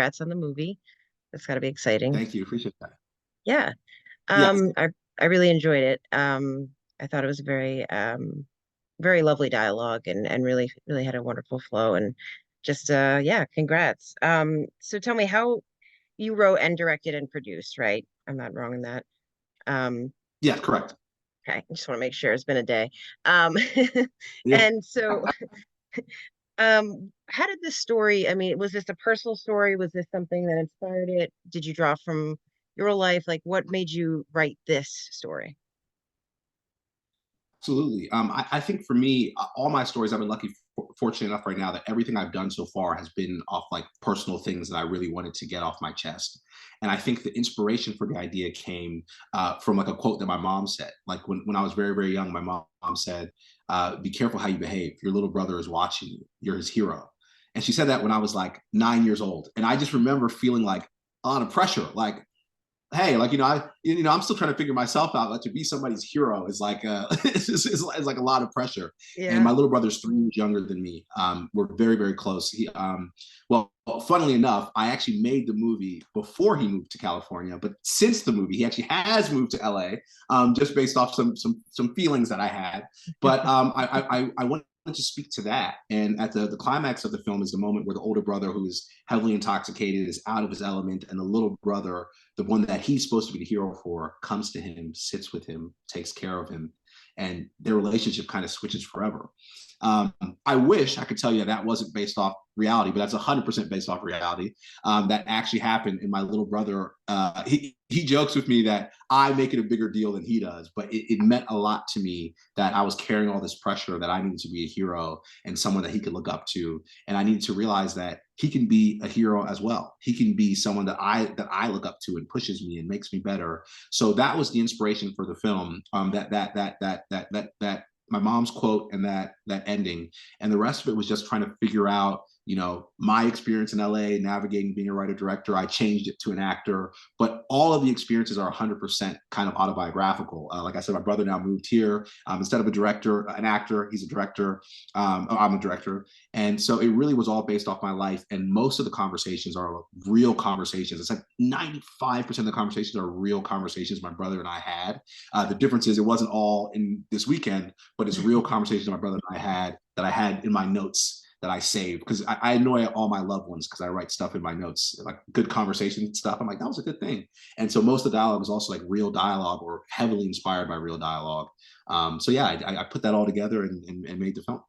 congrats on the movie. That's got to be exciting. Thank you. Appreciate that. Yeah. Yes, I really enjoyed it. I thought it was very lovely dialogue and really had a wonderful flow and just yeah, congrats. So tell me how you wrote and directed and produced, right? I'm not wrong in that. Um, yes, correct. okay, I just want to make sure it's been a day. Um, Yeah. and so how did this story, I mean, was this a personal story? Was this something that inspired it? Did you draw from your life? Like what made you write this story? Absolutely. I think for me, all my stories, I've been fortunate enough right now that everything I've done so far has been off like personal things that I really wanted to get off my chest. And I think the inspiration for the idea came from like a quote that my mom said. Like when I was very, very young, my mom said, be careful how you behave. Your little brother is watching you. You're his hero. And she said that when I was like 9 years old. And I just remember feeling like a lot of pressure, like, hey, like I'm still trying to figure myself out. Like to be somebody's hero is like it's like a lot of pressure. And Yeah. my little brother's 3 years younger than me. We're very very close. Well, funnily enough, I actually made the movie before he moved to California, but since the movie, he actually has moved to LA, just based off some feelings that I had. But I want to speak to that. And at the climax of the film is the moment where the older brother, who is heavily intoxicated, is out of his element, and the little brother, the one that he's supposed to be the hero for, comes to him, sits with him, takes care of him, and their relationship kind of switches forever. I wish I could tell you that wasn't based off reality, but that's 100% based off reality. That actually happened. And my little brother, he jokes with me that I make it a bigger deal than he does, but it meant a lot to me that I was carrying all this pressure, that I needed to be a hero and someone that he could look up to, and I needed to realize that he can be a hero as well. He can be someone that I look up to and pushes me and makes me better. So that was the inspiration for the film. That my mom's quote and that ending, and the rest of it was just trying to figure out, my experience in LA navigating being a writer director. I changed it to an actor, but all of the experiences are 100% kind of autobiographical. Like I said, my brother now moved here. Instead of a director, an actor, he's a director. I'm a director. And so it really was all based off my life. And most of the conversations are real conversations. It's like 95% of the conversations are real conversations my brother and I had. The difference is it wasn't all in this weekend, but it's real conversations my brother and I had that I had in my notes that I saved, because I annoy all my loved ones because I write stuff in my notes, like good conversation stuff. I'm like, that was a good thing. And so most of the dialogue is also like real dialogue or heavily inspired by real dialogue. So yeah, I put that all together and made the film.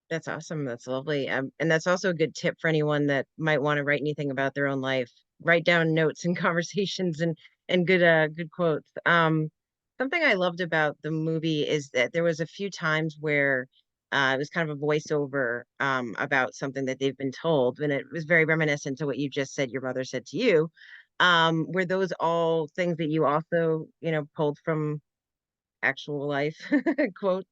That's awesome. That's lovely. And that's also a good tip for anyone that might want to write anything about their own life. Write down notes and conversations and good quotes. Something I loved about the movie is that there was a few times where it was kind of a voiceover about something that they've been told, and it was very reminiscent to what you just said your mother said to you. Were those all things that you also, pulled from actual life quotes?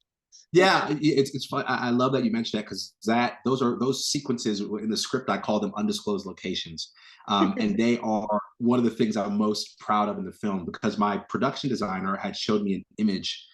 Yeah, it's fun. I love that you mentioned that, because those sequences in the script, I call them undisclosed locations, and they are one of the things I'm most proud of in the film, because my production designer had showed me an image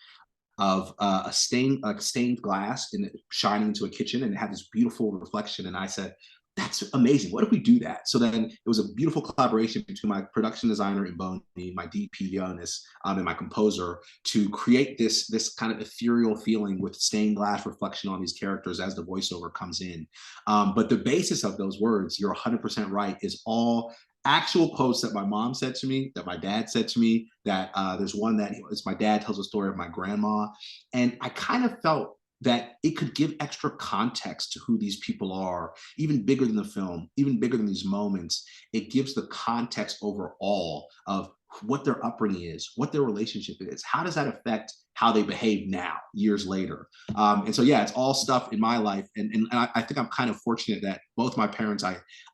of stained glass and shining into a kitchen, and it had this beautiful reflection. And I said, that's amazing. What if we do that? So then it was a beautiful collaboration between my production designer in Boney, my DP Jonas, and my composer, to create this kind of ethereal feeling with stained glass reflection on these characters as the voiceover comes in. But the basis of those words, you're 100% right, is all actual quotes that my mom said to me, that my dad said to me. That there's one that it's my dad tells a story of my grandma, and I kind of felt that it could give extra context to who these people are, even bigger than the film, even bigger than these moments. It gives the context overall of what their upbringing is, what their relationship is, how does that affect how they behave now, years later. And so, yeah, it's all stuff in my life. And I think I'm kind of fortunate that both my parents, I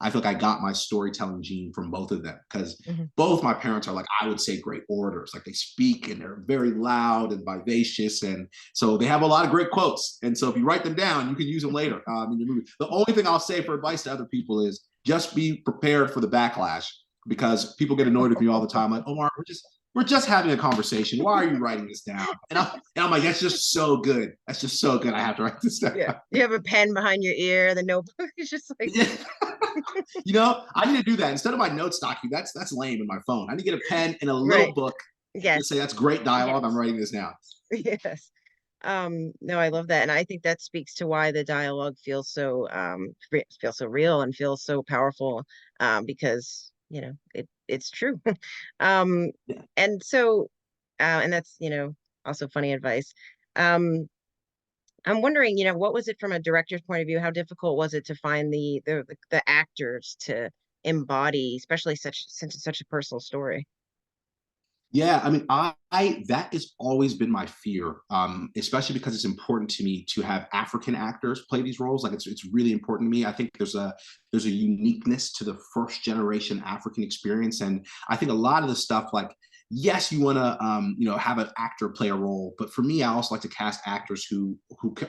feel like I got my storytelling gene from both of them, because Mhm. both my parents are, like, I would say, great orators. Like, they speak and they're very loud and vivacious. And so they have a lot of great quotes. And so if you write them down, you can use them later in your movie. The only thing I'll say for advice to other people is just be prepared for the backlash, because people get annoyed with me all the time. Like, Omar, we're just having a conversation. Why are you writing this down? And I'm like, that's just so good. That's just so good. I have to write this down. Yeah. You have a pen behind your ear, the notebook is just like Yeah. I need to do that instead of my notes document. That's lame in my phone. I need to get a pen and a little Right. book and Yes. say that's great dialogue. I'm Yes. writing this down. Yes. No, I love that. And I think that speaks to why the dialogue feels so real and feels so powerful, because, it's true. Um, Yeah. and so, and that's, also funny advice. Um, I'm wondering, what was it from a director's point of view? How difficult was it to find the actors to embody, especially since it's such a personal story? Yeah, I mean, I that has always been my fear, especially because it's important to me to have African actors play these roles. Like it's really important to me. I think there's a uniqueness to the first generation African experience, and I think a lot of the stuff like yes, you want to have an actor play a role, but for me, I also like to cast actors who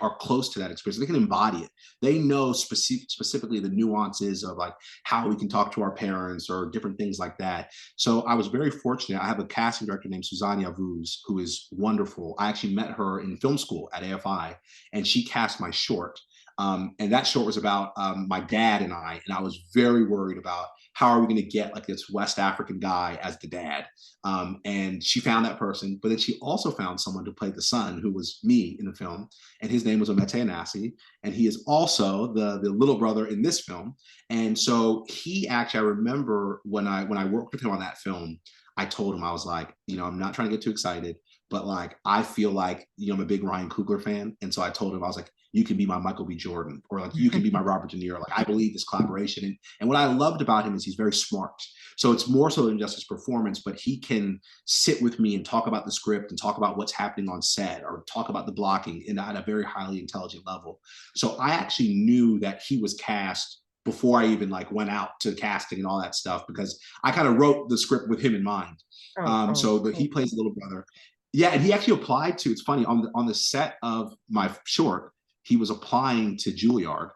are close to that experience. They can embody it. They know specifically the nuances of like how we can talk to our parents or different things like that. So I was very fortunate. I have a casting director named Suzanne Yavuz, who is wonderful. I actually met her in film school at AFI, and she cast my short. And that short was about my dad and I was very worried about how are we going to get like this West African guy as the dad. And she found that person, but then she also found someone to play the son, who was me in the film, and his name was Omete Anasi, and he is also the little brother in this film. And so he actually, I remember when I worked with him on that film, I told him I was like, I'm not trying to get too excited, but like I feel like I'm a big Ryan Coogler fan, and so I told him I was like, you can be my Michael B. Jordan, or like you can be my Robert De Niro. Like I believe this collaboration, and what I loved about him is he's very smart. So it's more so than just his performance, but he can sit with me and talk about the script and talk about what's happening on set or talk about the blocking at a very highly intelligent level. So I actually knew that he was cast before I even like went out to casting and all that stuff because I kind of wrote the script with him in mind. Oh, So he cool. plays the little brother. Yeah, and he actually applied to. It's funny on the set of my short, he was applying to Juilliard,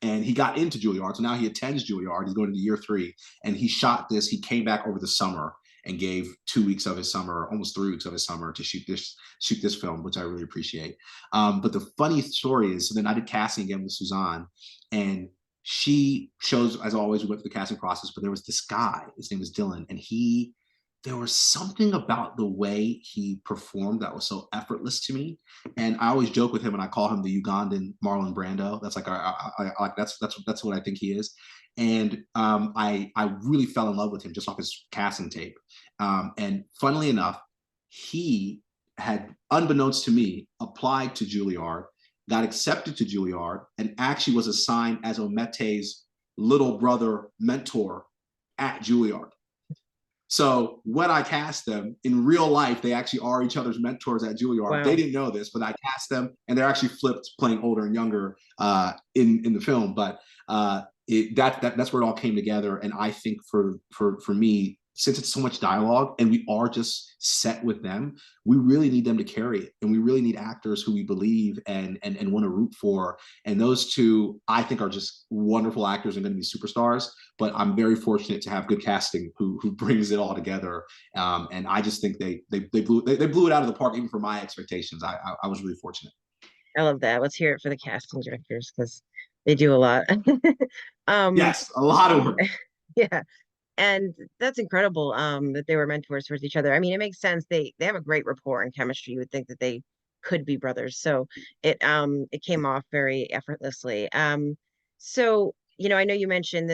and he got into Juilliard. So now he attends Juilliard. He's going into year 3, and he shot this. He came back over the summer and gave 2 weeks of his summer, almost 3 weeks of his summer, to shoot this film, which I really appreciate. But the funny story is, so then I did casting again with Suzanne, and she shows, as always, we went through the casting process. But there was this guy. His name was Dylan, and there was something about the way he performed that was so effortless to me. And I always joke with him, and I call him the Ugandan Marlon Brando. That's like that's what I think he is. And I really fell in love with him just off his casting tape. And funnily enough, he had, unbeknownst to me, applied to Juilliard, got accepted to Juilliard, and actually was assigned as Omete's little brother mentor at Juilliard. So when I cast them in real life, they actually are each other's mentors at Juilliard. They Wow. didn't know this, but I cast them, and they're actually flipped, playing older and younger in the film. But that's where it all came together. And I think for me, since it's so much dialogue and we are just set with them, we really need them to carry it, and we really need actors who we believe and want to root for. And those two, I think, are just wonderful actors and going to be superstars. But I'm very fortunate to have good casting who brings it all together. And I just think they blew it out of the park even for my expectations. I was really fortunate. I love that. Let's hear it for the casting directors because they do a lot. Um, Yes, a lot of work. yeah, and that's incredible. That they were mentors towards each other. I mean, it makes sense. They have a great rapport and chemistry. You would think that they could be brothers. So it came off very effortlessly. So I know you mentioned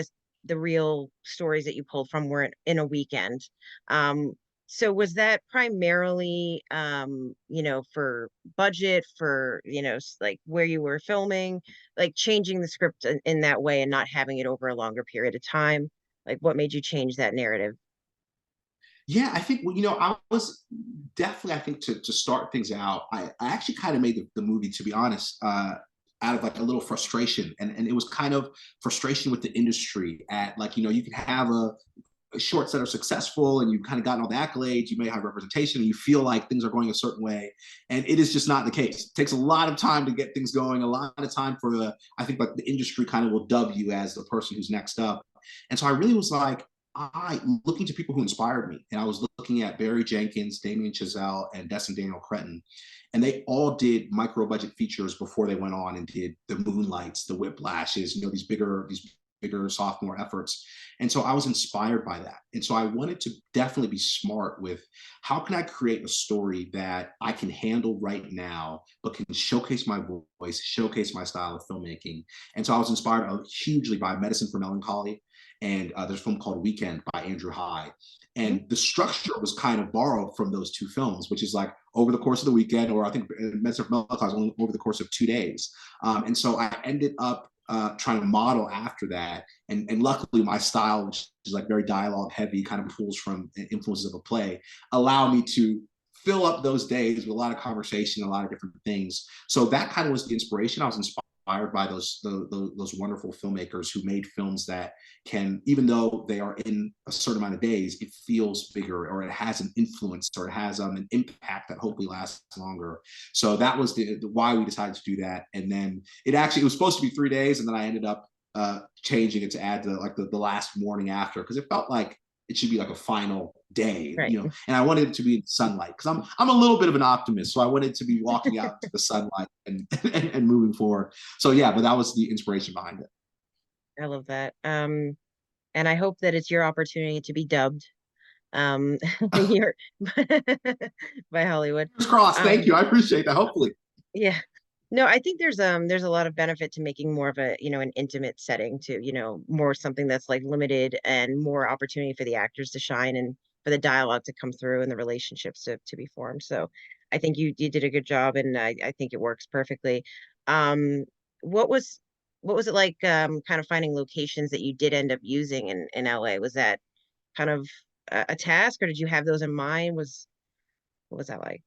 the real stories that you pulled from were in a weekend. Um, so was that primarily for budget, for like where you were filming, like changing the script in that way and not having it over a longer period of time? Like, what made you change that narrative? Yeah, I think, well, I was definitely, I think, to start things out, I actually kind of made the movie, to be honest, out of like a little frustration. And it was kind of frustration with the industry at like, you can have shorts that are successful and you've kind of gotten all the accolades, you may have representation, and you feel like things are going a certain way. And it is just not the case. It takes a lot of time to get things going, a lot of time for I think like the industry kind of will dub you as the person who's next up. And so I really was like, I looking to people who inspired me. And I was looking at Barry Jenkins, Damien Chazelle, and Destin Daniel Cretton. And they all did micro budget features before they went on and did the Moonlights, the Whiplashes, these bigger sophomore efforts. And so I was inspired by that. And so I wanted to definitely be smart with how can I create a story that I can handle right now, but can showcase my voice, showcase my style of filmmaking. And so I was inspired hugely by Medicine for Melancholy. And there's a film called Weekend by Andrew High. Mhm. And the structure was kind of borrowed from those two films, which is like over the course of the weekend, or I think Medicine for Melancholy was only over the course of 2 days. And so I ended up trying to model after that. And luckily, my style, which is like very dialogue heavy, kind of pulls from influences of a play, allow me to fill up those days with a lot of conversation, a lot of different things. So that kind of was the inspiration. I was inspired by those wonderful filmmakers who made films that can, even though they are in a certain amount of days, it feels bigger, or it has an influence, or it has an impact that hopefully lasts longer. So that was the why we decided to do that. And then it was supposed to be 3 days, and then I ended up changing it to add the last morning after, because it felt like it should be like a final day, Right. and I wanted it to be in sunlight, because I'm a little bit of an optimist, so I wanted to be walking out into the sunlight and moving forward. So yeah, but that was the inspiration behind it. I love that. And I hope that it's your opportunity to be dubbed um your by Hollywood. Fingers crossed. Thank Um you. I appreciate that. Hopefully. yeah. No, I think there's a lot of benefit to making more of a, an intimate setting to, more something that's like limited and more opportunity for the actors to shine and for the dialogue to come through and the relationships to be formed. So I think you did a good job and I think it works perfectly. Um what was what was it like kind of finding locations that you did end up using in LA? Was that kind of a task or did you have those in mind? What was that like?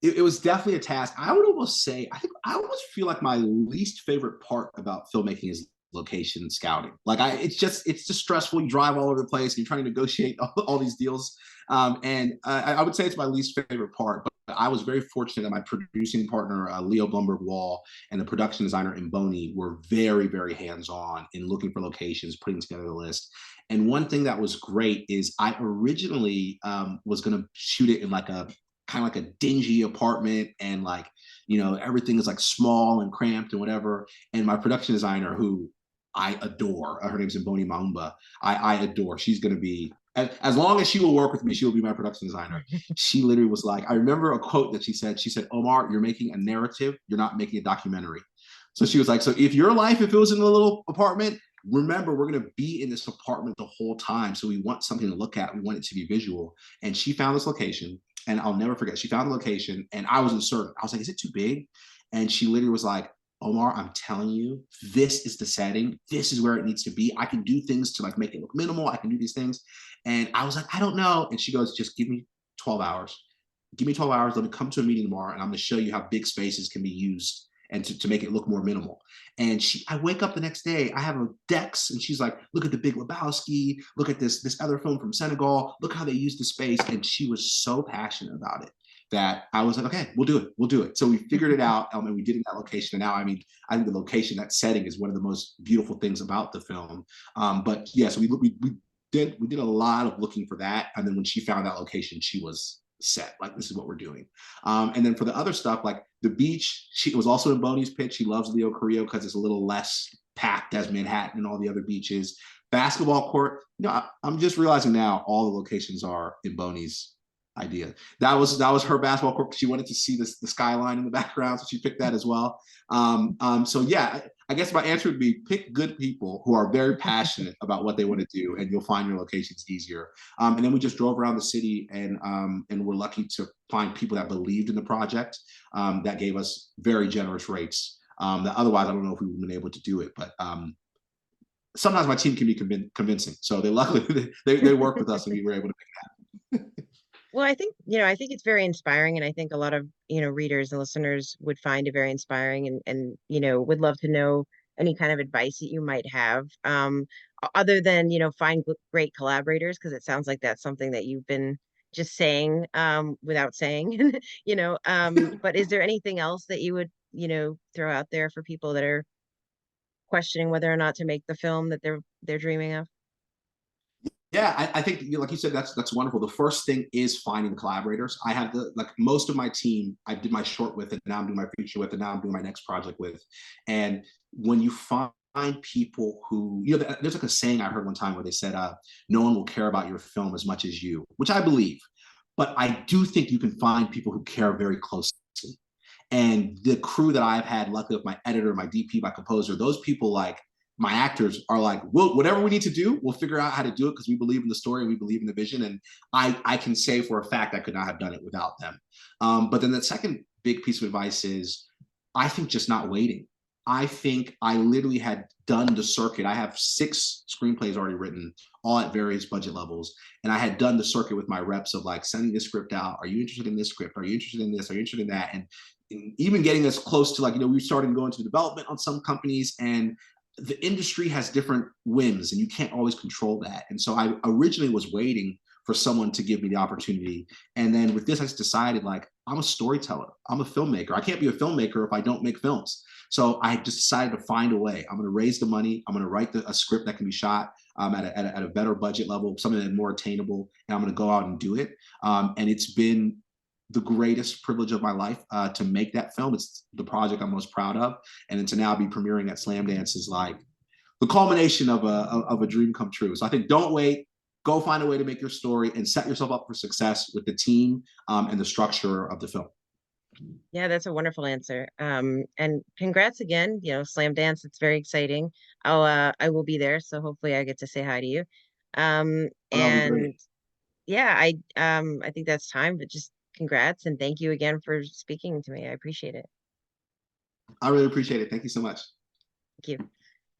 It was definitely a task. I would almost say, I think I almost feel like my least favorite part about filmmaking is location scouting. It's just stressful. You drive all over the place and you're trying to negotiate all these deals. And I would say it's my least favorite part, but I was very fortunate that my producing partner, Leo Blumberg Wall, and the production designer Imboni were very, very hands-on in looking for locations, putting together the list. And one thing that was great is I originally was going to shoot it in like a kind of like a dingy apartment, and like everything is like small and cramped and whatever. And my production designer, who I adore, her name's Mboni Maumba, I adore. She's going to be, as long as she will work with me, she will be my production designer. She literally was like, I remember a quote that she said, Omar, you're making a narrative, you're not making a documentary. So she was like, so if if it was in a little apartment, remember, we're going to be in this apartment the whole time. So we want something to look at. We want it to be visual. And she found this location. And I'll never forget, she found the location and I was uncertain. I was like, is it too big? And she literally was like, Omar, I'm telling you, this is the setting. This is where it needs to be. I can do things to like make it look minimal. I can do these things. And I was like, I don't know. And she goes, just give me 12 hours. Give me 12 hours. Let me come to a meeting tomorrow and I'm going to show you how big spaces can be used and to make it look more minimal. And I wake up the next day, I have a Dex, and she's like, look at the Big Lebowski, look at this other film from Senegal, look how they use the space. And she was so passionate about it that I was like, okay, we'll do it. So we figured it out, and we did it in that location. And now, I mean, I think the location, that setting, is one of the most beautiful things about the film. But yeah, so we did a lot of looking for that, and then when she found that location, she was set, like, this is what we're doing. And then for the other stuff, like the beach, it was also in Boney's pitch. She loves Leo Carrillo because it's a little less packed as Manhattan and all the other beaches. Basketball court, I'm just realizing now all the locations are in Boney's idea. That was her basketball court. She wanted to see the skyline in the background, so she picked that as well. So yeah, I guess my answer would be pick good people who are very passionate about what they want to do, and you'll find your locations easier. And then we just drove around the city, and we're lucky to find people that believed in the project, that gave us very generous rates. That otherwise, I don't know if we would have been able to do it, but sometimes my team can be convincing. So they luckily they work with us, and we were able to make it happen. Well, I think it's very inspiring, and I think a lot of, readers and listeners would find it very inspiring and, would love to know any kind of advice that you might have, other than, find great collaborators, because it sounds like that's something that you've been just saying, without saying, but is there anything else that you would, throw out there for people that are questioning whether or not to make the film that they're dreaming of? Yeah, I think, like you said, that's wonderful. The first thing is finding collaborators. I have most of my team I did my short with, and now I'm doing my feature with, and now I'm doing my next project with. And when you find people who, there's like a saying I heard one time where they said, no one will care about your film as much as you, which I believe. But I do think you can find people who care very closely. And the crew that I've had, luckily with my editor, my DP, my composer, those people, like my actors, are like, well, whatever we need to do, we'll figure out how to do it because we believe in the story and we believe in the vision. And I can say for a fact I could not have done it without them. But then the second big piece of advice is, I think just not waiting. I think I literally had done the circuit. I have 6 screenplays already written, all at various budget levels. And I had done the circuit with my reps of like sending this script out. Are you interested in this script? Are you interested in this? Are you interested in that? And even getting us close to, like, we started going to development on some companies, and the industry has different whims and you can't always control that. And so I originally was waiting for someone to give me the opportunity. And then with this, I just decided, like, I'm a storyteller. I'm a filmmaker. I can't be a filmmaker if I don't make films. So I just decided to find a way. I'm going to raise the money. I'm going to write a script that can be shot at a better budget level, something that's more attainable, and I'm going to go out and do it. And it's been the greatest privilege of my life to make that film. It's the project I'm most proud of, and then to now be premiering at Slamdance is like the culmination of a dream come true. So I think don't wait. Go find a way to make your story and set yourself up for success with the team and the structure of the film. Yeah, that's a wonderful answer. And congrats again, Slamdance, it's very exciting. I will be there, so hopefully I get to say hi to you. Oh, that'll be great. And yeah, I think that's time, but just congrats and thank you again for speaking to me. I appreciate it. I really appreciate it. Thank you so much. Thank you.